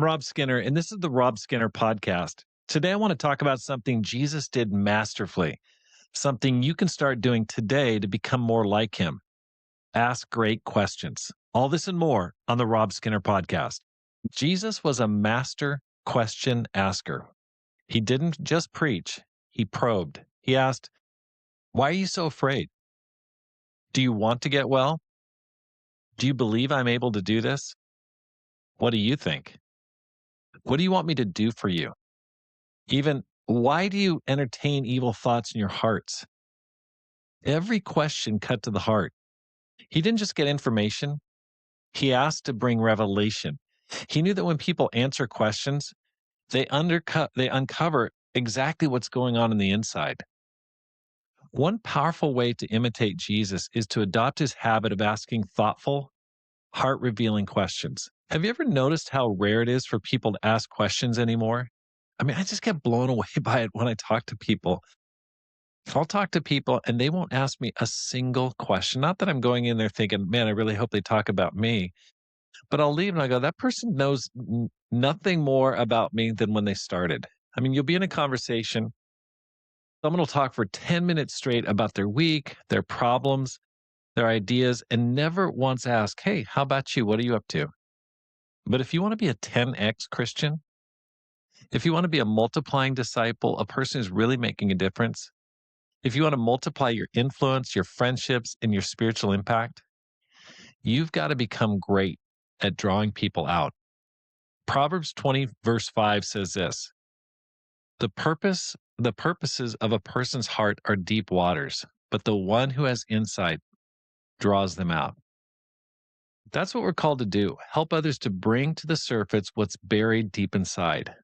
I'm Rob Skinner, and this is the Rob Skinner Podcast. Today, I want to talk about something Jesus did masterfully, something you can start doing today to become more like him. Ask great questions. All this and more on the Rob Skinner Podcast. Jesus was a master question asker. He didn't just preach, he probed. He asked, "Why are you so afraid? Do you want to get well? Do you believe I'm able to do this? What do you think? What do you want me to do for you? Even, why do you entertain evil thoughts in your hearts?" Every question cut to the heart. He didn't just get information, he asked to bring revelation. He knew that when people answer questions, they uncover exactly what's going on the inside. One powerful way to imitate Jesus is to adopt his habit of asking thoughtful, heart revealing questions. Have you ever noticed how rare it is for people to ask questions anymore? I mean, I just get blown away by it when I talk to people. I'll talk to people and they won't ask me a single question. Not that I'm going in there thinking, man, I really hope they talk about me. But I'll leave and I go, that person knows nothing more about me than when they started. I mean, you'll be in a conversation. Someone will talk for 10 minutes straight about their week, their problems, their ideas, and never once ask, hey, how about you? What are you up to? But if you want to be a 10x Christian, if you want to be a multiplying disciple, a person who's really making a difference, if you want to multiply your influence, your friendships, and your spiritual impact, you've got to become great at drawing people out. Proverbs 20, verse 5 says this: the purposes of a person's heart are deep waters, but the one who has insight draws them out. That's what we're called to do. Help others to bring to the surface what's buried deep inside.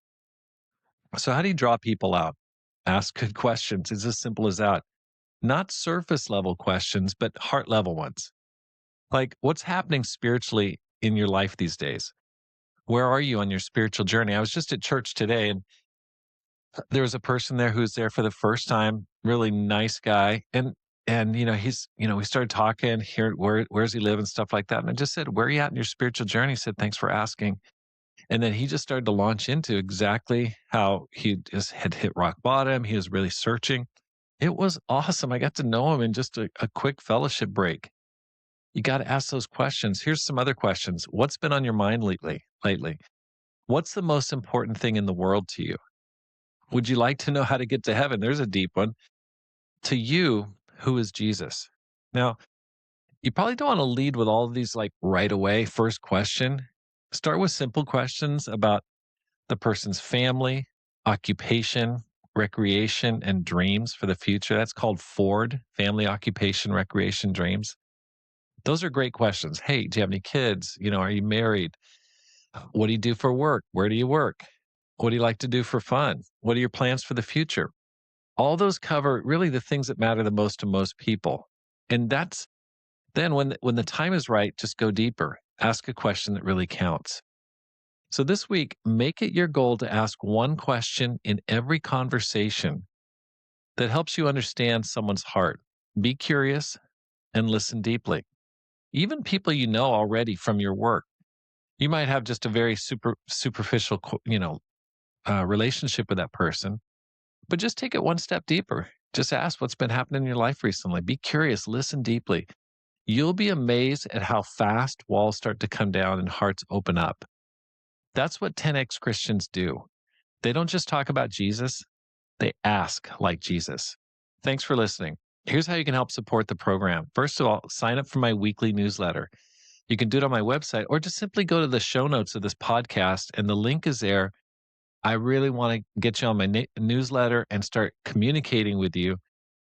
So how do you draw people out? Ask good questions. It's as simple as that. Not surface level questions, but heart level ones. Like, what's happening spiritually in your life these days? Where are you on your spiritual journey? I was just at church today and there was a person there who's there for the first time, really nice guy. And we started talking here, where's he live and stuff like that. And I just said, where are you at in your spiritual journey? He said, thanks for asking. And then he just started to launch into exactly how he just had hit rock bottom. He was really searching. It was awesome. I got to know him in just a quick fellowship break. You got to ask those questions. Here's some other questions. What's been on your mind lately? What's the most important thing in the world to you? Would you like to know how to get to heaven? There's a deep one. To you, who is Jesus? Now, you probably don't want to lead with all of these like right away. First question. Start with simple questions about the person's family, occupation, recreation, and dreams for the future. That's called FORD, family, occupation, recreation, dreams. Those are great questions. Hey, do you have any kids? Are you married? What do you do for work? Where do you work? What do you like to do for fun? What are your plans for the future? All those cover really the things that matter the most to most people. And that's then when the time is right, just go deeper. Ask a question that really counts. So this week, make it your goal to ask one question in every conversation that helps you understand someone's heart. Be curious and listen deeply. Even people you know already from your work. You might have just a very superficial, relationship with that person, but just take it one step deeper. Just ask what's been happening in your life recently. Be curious, listen deeply. You'll be amazed at how fast walls start to come down and hearts open up. That's what 10X Christians do. They don't just talk about Jesus, they ask like Jesus. Thanks for listening. Here's how you can help support the program. First of all, sign up for my weekly newsletter. You can do it on my website or just simply go to the show notes of this podcast and the link is there. I really want to get you on my newsletter and start communicating with you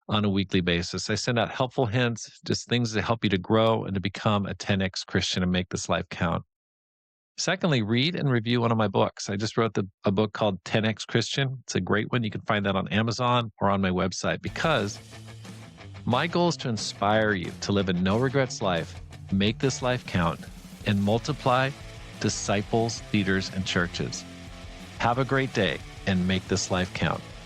on a weekly basis. I send out helpful hints, just things that help you to grow and to become a 10X Christian and make this life count. Secondly, read and review one of my books. I just wrote a book called 10X Christian. It's a great one. You can find that on Amazon or on my website because my goal is to inspire you to live a no regrets life, make this life count, and multiply disciples, leaders, and churches. Have a great day and make this life count.